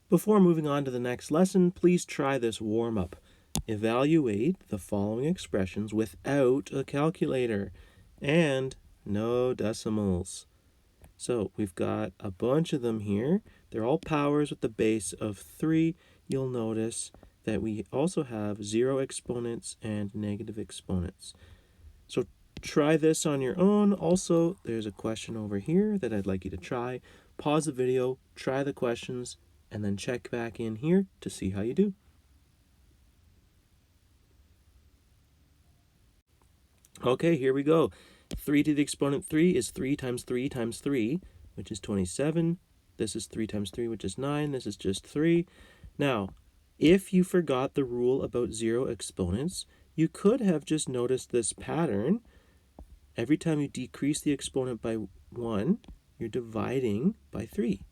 Before moving on to the next lesson, please try this warm-up. Evaluate the following expressions without a calculator and no decimals. So we've got a bunch of them here. They're all powers with the base of 3. You'll notice that we also have 0 exponents and negative exponents. So try this on your own. Also, there's a question over here that I'd like you to try. Pause the video, try the questions, and then check back in here to see how you do. Okay, here we go. 3 to the exponent 3 is 3 times 3 times 3, which is 27. This is 3 times 3, which is 9. This is just 3. Now, if you forgot the rule about 0 exponents, you could have just noticed this pattern. Every time you decrease the exponent by 1, you're dividing by 3.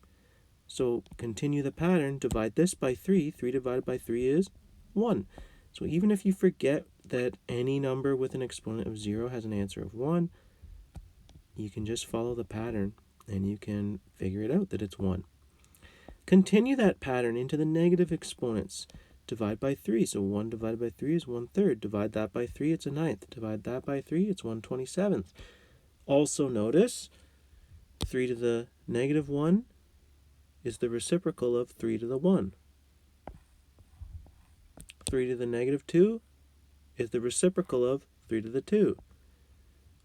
So continue the pattern, divide this by 3. 3 divided by 3 is 1. So even if you forget that any number with an exponent of 0 has an answer of 1, you can just follow the pattern and you can figure it out that it's 1. Continue that pattern into the negative exponents. Divide by 3. So 1 divided by 3 is 1/3. Divide that by 3, it's a 9th. Divide that by 3, it's 1/27. Also notice 3 to the negative 1 is the reciprocal of 3 to the 1. 3 to the negative 2 is the reciprocal of 3 to the 2.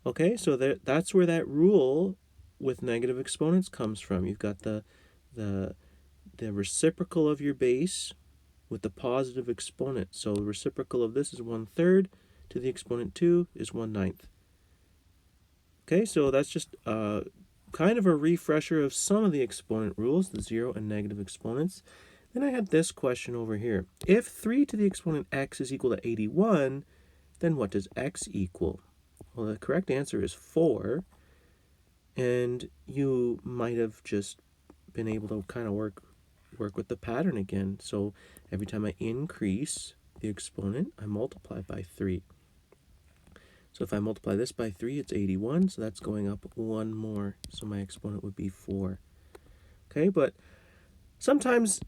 Okay, so that's where that rule with negative exponents comes from. You've got the reciprocal of your base with the positive exponent. So the reciprocal of this is 1/3 to the exponent 2 is 1/9. Okay, so that's just kind of a refresher of some of the exponent rules, the 0 and negative exponents. Then I had this question over here. If 3 to the exponent x is equal to 81, then what does x equal? Well, the correct answer is 4. And you might have just been able to kind of work with the pattern again. So every time I increase the exponent, I multiply by 3. So if I multiply this by 3, it's 81. So that's going up 1 more. So my exponent would be 4. Okay, but sometimes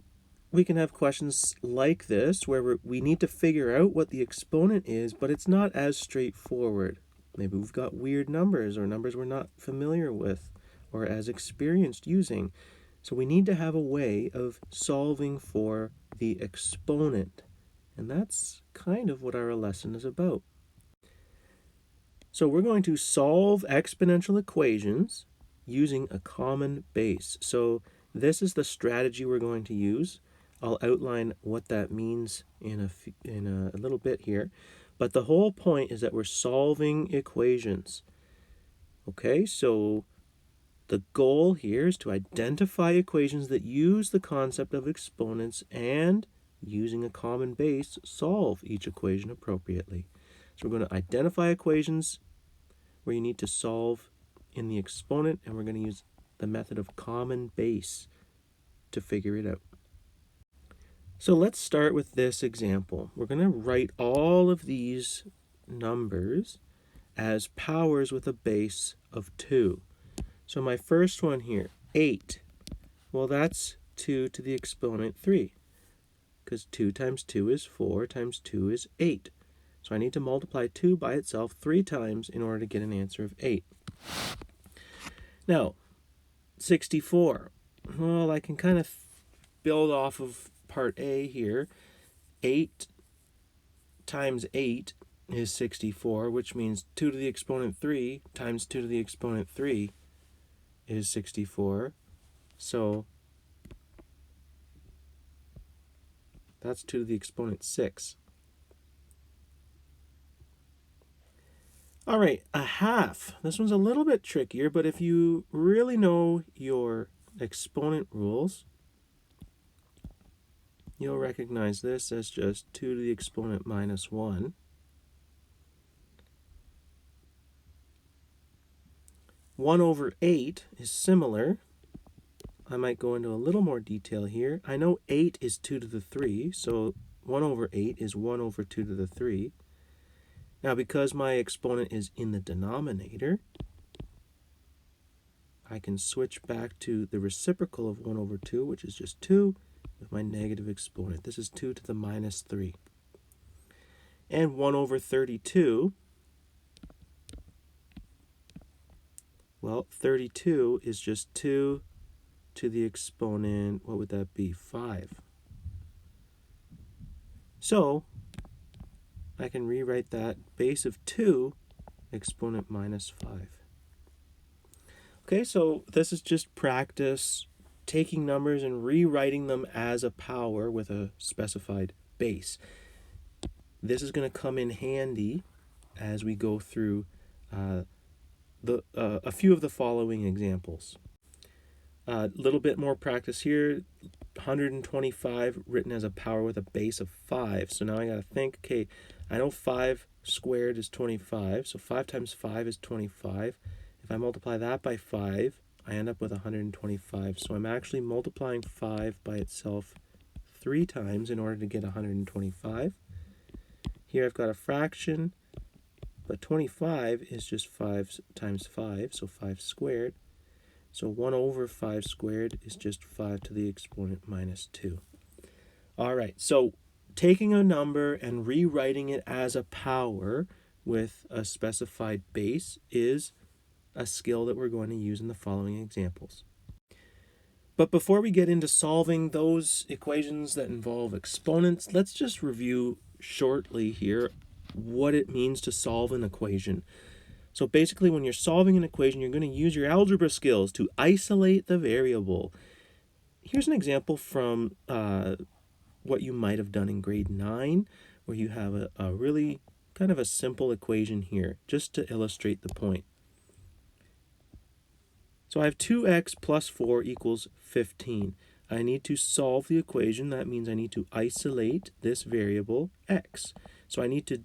we can have questions like this where we need to figure out what the exponent is, but it's not as straightforward. Maybe we've got weird numbers or numbers we're not familiar with or as experienced using. So we need to have a way of solving for the exponent. And that's kind of what our lesson is about. So we're going to solve exponential equations using a common base. So this is the strategy we're going to use. I'll outline what that means in a little bit here. But the whole point is that we're solving equations. Okay, so the goal here is to identify equations that use the concept of exponents and, using a common base, solve each equation appropriately. So we're going to identify equations where you need to solve in the exponent, and we're going to use the method of common base to figure it out. So let's start with this example. We're going to write all of these numbers as powers with a base of 2. So my first one here, 8. Well, that's 2 to the exponent 3, because 2 times 2 is 4 times 2 is 8. So I need to multiply 2 by itself 3 times in order to get an answer of 8. Now, 64. Well, I can kind of build off of part A here. 8 times 8 is 64, which means 2 to the exponent 3 times 2 to the exponent 3 is 64. So that's 2 to the exponent 6. All right, a half. This one's a little bit trickier, but if you really know your exponent rules, you'll recognize this as just 2 to the exponent minus 1. One over 8 is similar. I might go into a little more detail here. I know 8 is 2 to the 3, so 1 over 8 is 1 over 2 to the 3. Now, because my exponent is in the denominator, I can switch back to the reciprocal of 1 over 2, which is just 2, with my negative exponent. This is 2 to the minus 3. And 1 over 32, well, 32 is just 2 to the exponent, what would that be, 5. So I can rewrite that base of 2 exponent minus 5. Okay, so this is just practice taking numbers and rewriting them as a power with a specified base. This is going to come in handy as we go through a few of the following examples. A little bit more practice here. 125 written as a power with a base of 5. So now I got to think, okay, I know 5 squared is 25, so 5 times 5 is 25. If I multiply that by 5, I end up with 125. So I'm actually multiplying 5 by itself 3 times in order to get 125. Here I've got a fraction, but 25 is just 5 times 5, so 5 squared. So 1 over 5 squared is just 5 to the exponent minus 2. All right, so taking a number and rewriting it as a power with a specified base is a skill that we're going to use in the following examples. But before we get into solving those equations that involve exponents, let's just review shortly here what it means to solve an equation. So basically, when you're solving an equation, you're going to use your algebra skills to isolate the variable. Here's an example from what you might have done in grade 9, where you have a really kind of a simple equation here, just to illustrate the point. So I have 2x plus 4 equals 15. I need to solve the equation. That means I need to isolate this variable x. So I need to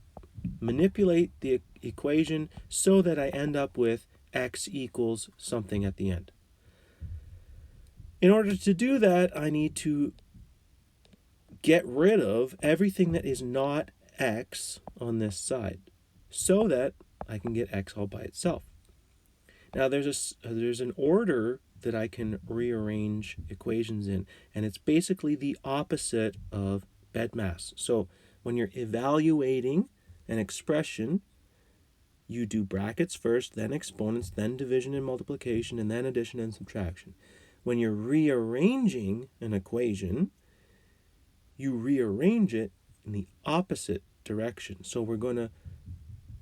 manipulate the equation so that I end up with x equals something at the end. In order to do that, I need to get rid of everything that is not x on this side so that I can get x all by itself. Now there's an order that I can rearrange equations in, and it's basically the opposite of BEDMAS. So when you're evaluating an expression, you do brackets first, then exponents, then division and multiplication, and then addition and subtraction. When you're rearranging an equation, you rearrange it in the opposite direction. So we're going to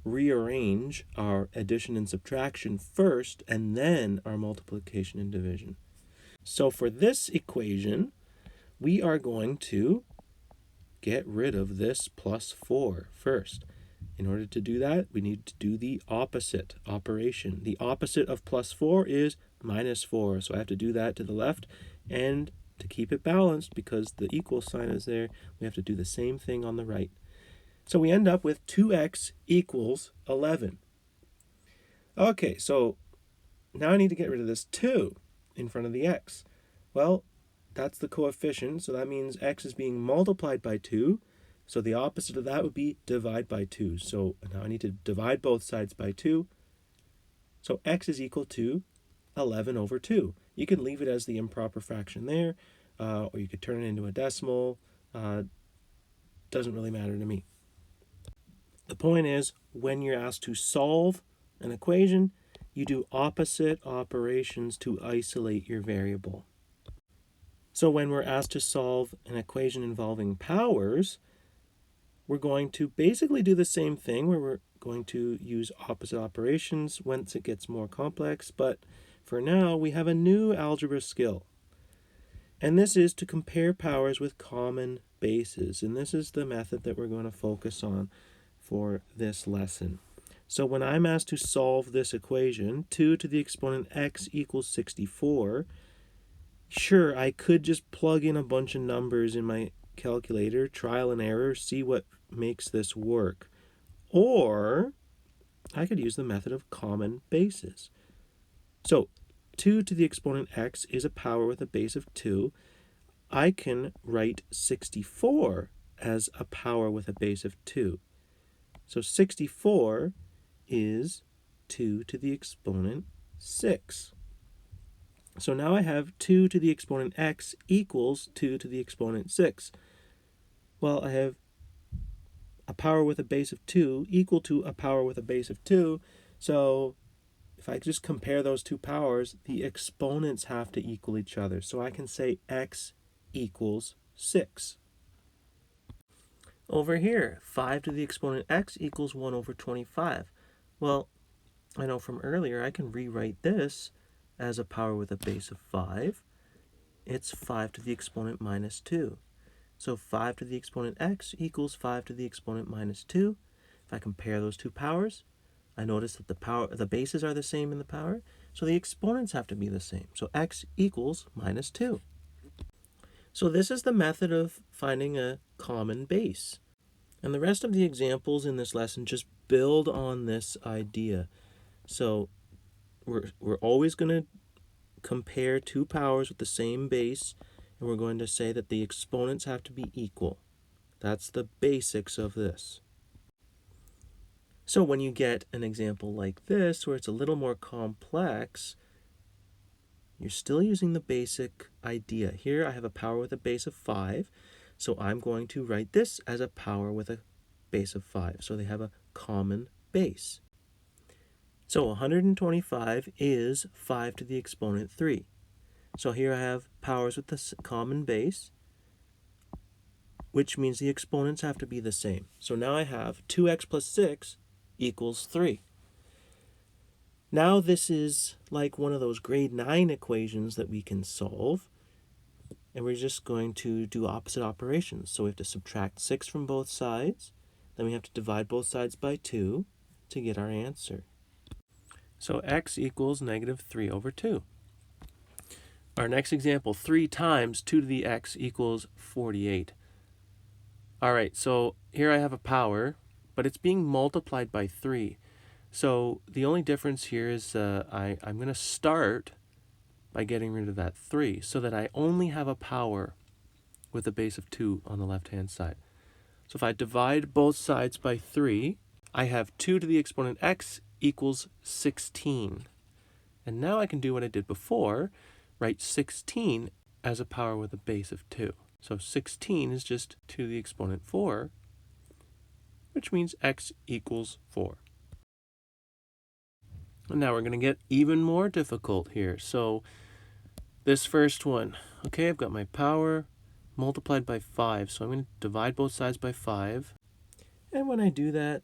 rearrange our addition and subtraction first, and then our multiplication and division. So for this equation, we are going to get rid of this plus 4 first. In order to do that, we need to do the opposite operation. The opposite of plus 4 is minus 4. So I have to do that to the left, and to keep it balanced, because the equal sign is there, we have to do the same thing on the right. So we end up with 2x equals 11. Okay, so now I need to get rid of this 2 in front of the x. Well, that's the coefficient, so that means x is being multiplied by 2. So the opposite of that would be divide by 2. So now I need to divide both sides by 2. So x is equal to 11 over 2. You can leave it as the improper fraction there, or you could turn it into a decimal. Doesn't really matter to me. The point is, when you're asked to solve an equation, you do opposite operations to isolate your variable. So when we're asked to solve an equation involving powers, we're going to basically do the same thing, where we're going to use opposite operations once it gets more complex, but for now we have a new algebra skill. And this is to compare powers with common bases, and this is the method that we're going to focus on for this lesson. So when I'm asked to solve this equation, 2 to the exponent x equals 64, sure, I could just plug in a bunch of numbers in my calculator, trial and error, see what makes this work. Or I could use the method of common bases. So 2 to the exponent x is a power with a base of 2. I can write 64 as a power with a base of 2. So 64 is 2 to the exponent 6. So now I have 2 to the exponent x equals 2 to the exponent 6. Well, I have a power with a base of 2 equal to a power with a base of 2. So if I just compare those two powers, the exponents have to equal each other. So I can say x equals 6. Over here, 5 to the exponent x equals 1 over 25. Well, I know from earlier I can rewrite this as a power with a base of 5. It's 5 to the exponent minus 2. So 5 to the exponent x equals 5 to the exponent minus 2. If I compare those two powers, I notice that the bases are the same in the power, so the exponents have to be the same. So x equals minus 2. So this is the method of finding a common base. And the rest of the examples in this lesson just build on this idea. So we're always going to compare two powers with the same base, and we're going to say that the exponents have to be equal. That's the basics of this. So when you get an example like this, where it's a little more complex, you're still using the basic idea. Here I have a power with a base of 5, so I'm going to write this as a power with a base of 5. So they have a common base. So 125 is 5 to the exponent 3. So here I have powers with the common base, which means the exponents have to be the same. So now I have 2x plus 6 equals 3. Now this is like one of those grade 9 equations that we can solve, and we're just going to do opposite operations. So we have to subtract 6 from both sides, then we have to divide both sides by 2 to get our answer. So x equals negative 3 over 2. Our next example, 3 times 2 to the x equals 48. All right, so here I have a power, but it's being multiplied by 3. So the only difference here is I'm going to start by getting rid of that 3 so that I only have a power with a base of 2 on the left-hand side. So if I divide both sides by 3, I have 2 to the exponent x equals 16. And now I can do what I did before, write 16 as a power with a base of 2. So 16 is just 2 to the exponent 4, which means x equals 4. And now we're going to get even more difficult here. So this first one, okay, I've got my power multiplied by 5. So I'm going to divide both sides by 5. And when I do that,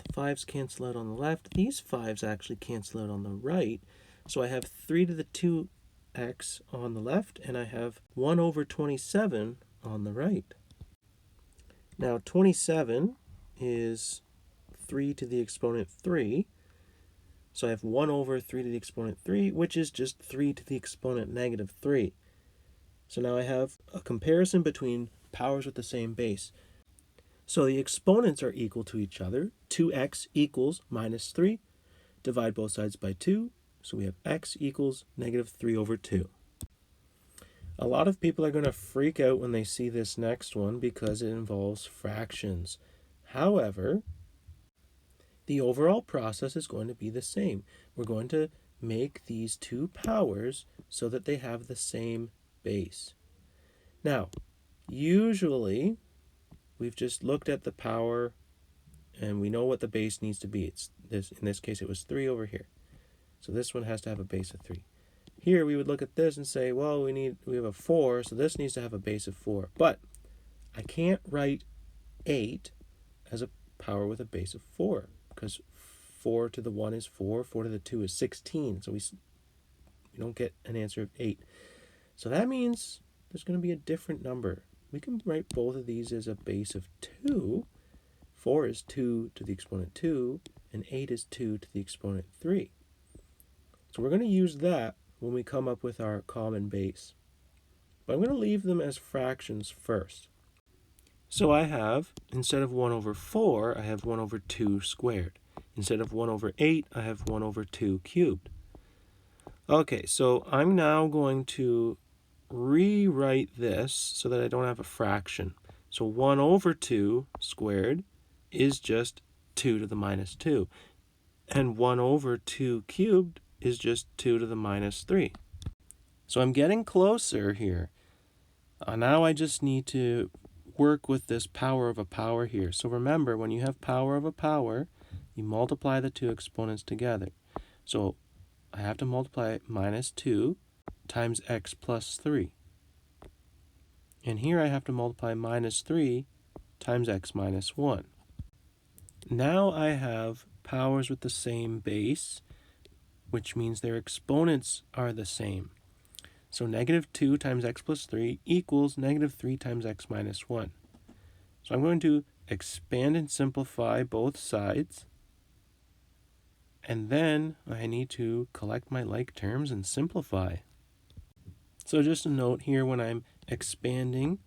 the 5's cancel out on the left. These 5's actually cancel out on the right. So I have 3 to the 2x on the left, and I have 1 over 27 on the right. Now 27 is 3 to the exponent 3. So I have 1 over 3 to the exponent 3, which is just 3 to the exponent negative 3. So now I have a comparison between powers with the same base. So the exponents are equal to each other. 2x equals minus 3. Divide both sides by 2. So we have x equals negative 3 over 2. A lot of people are going to freak out when they see this next one because it involves fractions. However, the overall process is going to be the same. We're going to make these two powers so that they have the same base. Now, usually, we've just looked at the power and we know what the base needs to be. In this case, it was 3 over here. So this one has to have a base of 3. Here, we would look at this and say, well, we have a 4, so this needs to have a base of 4. But I can't write 8 as a power with a base of 4, because 4 to the 1 is 4, 4 to the 2 is 16, so we don't get an answer of 8. So that means there's going to be a different number. We can write both of these as a base of 2. 4 is 2 to the exponent 2, and 8 is 2 to the exponent 3. So we're going to use that when we come up with our common base. But I'm going to leave them as fractions first. So I have, instead of 1 over 4, I have 1 over 2 squared. Instead of 1 over 8, I have 1 over 2 cubed. Okay, so I'm now going to rewrite this so that I don't have a fraction. So 1 over 2 squared is just 2 to the minus 2. And 1 over 2 cubed is just 2 to the minus 3. So I'm getting closer here. Now I just need to work with this power of a power here. So remember, when you have power of a power, you multiply the two exponents together. So I have to multiply minus 2 times x plus 3. And here I have to multiply minus 3 times x minus 1. Now I have powers with the same base, which means their exponents are the same. So negative 2 times x plus 3 equals negative 3 times x minus 1. So I'm going to expand and simplify both sides. And then I need to collect my like terms and simplify. So just a note here, when I'm expanding,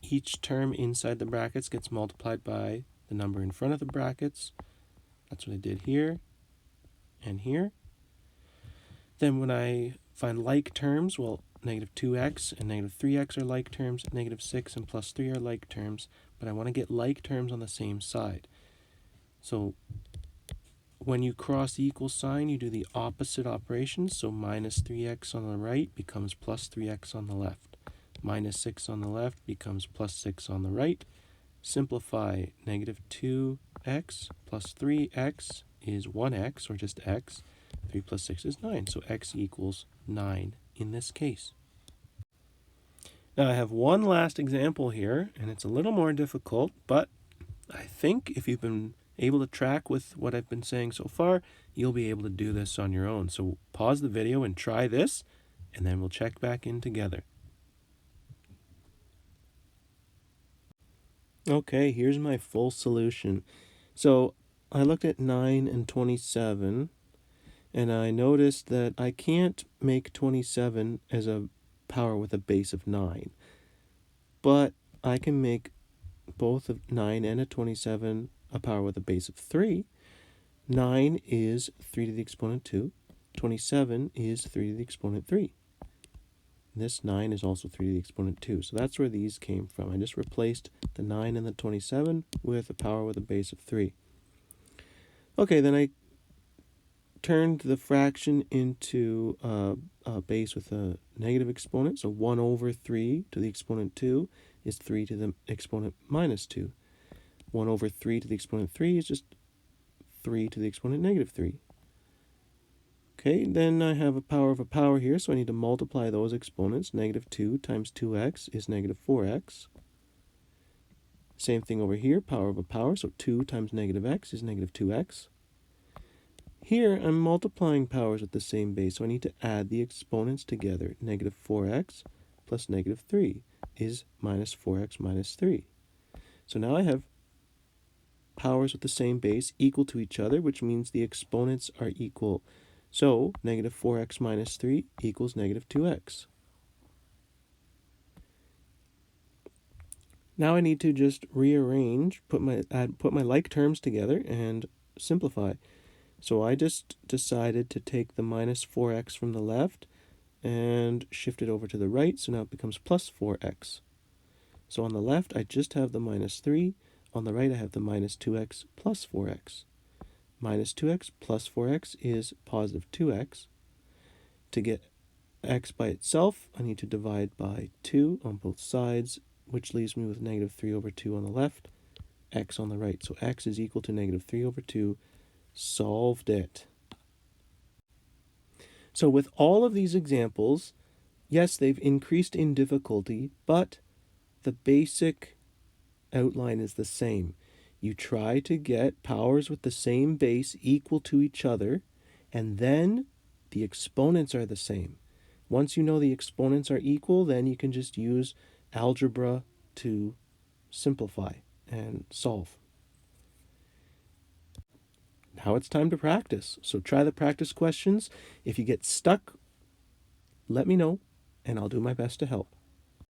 each term inside the brackets gets multiplied by the number in front of the brackets. That's what I did here and here. Then when I find like terms, well, negative 2x and negative 3x are like terms, negative 6 and plus 3 are like terms, but I want to get like terms on the same side. So when you cross the equal sign, you do the opposite operation. So minus 3x on the right becomes plus 3x on the left. Minus 6 on the left becomes plus 6 on the right. Simplify. Negative 2x plus 3x is 1x, or just x. 3 plus 6 is 9, so x equals 9 in this case. Now I have one last example here, and it's a little more difficult, but I think if you've been able to track with what I've been saying so far, you'll be able to do this on your own. So pause the video and try this, and then we'll check back in together. Okay, here's my full solution. So I looked at 9 and 27, and I noticed that I can't make 27 as a power with a base of 9. But I can make both a 9 and a 27 a power with a base of 3. 9 is 3 to the exponent 2. 27 is 3 to the exponent 3. This 9 is also 3 to the exponent 2. So that's where these came from. I just replaced the 9 and the 27 with a power with a base of 3. Okay, then I turned the fraction into a base with a negative exponent. So 1 over 3 to the exponent 2 is 3 to the exponent minus 2. 1 over 3 to the exponent 3 is just 3 to the exponent negative 3. Okay, then I have a power of a power here, so I need to multiply those exponents. Negative 2 times 2x is negative 4x. Same thing over here, power of a power, so 2 times negative x is negative 2x. Here, I'm multiplying powers with the same base, so I need to add the exponents together. Negative 4x plus negative 3 is minus 4x minus 3. So now I have powers with the same base equal to each other, which means the exponents are equal. So negative 4x minus 3 equals negative 2x. Now I need to just rearrange, put my like terms together and simplify. So I just decided to take the minus 4x from the left and shift it over to the right, so now it becomes plus 4x. So on the left, I just have the minus 3. On the right, I have the minus 2x plus 4x. Minus 2x plus 4x is positive 2x. To get x by itself, I need to divide by 2 on both sides, which leaves me with negative 3 over 2 on the left, x on the right. So x is equal to negative 3 over 2. Solved it. So with all of these examples, yes, they've increased in difficulty, but the basic outline is the same. You try to get powers with the same base equal to each other, and then the exponents are the same. Once you know the exponents are equal, then you can just use algebra to simplify and solve. Now it's time to practice. So try the practice questions. If you get stuck, let me know, and I'll do my best to help.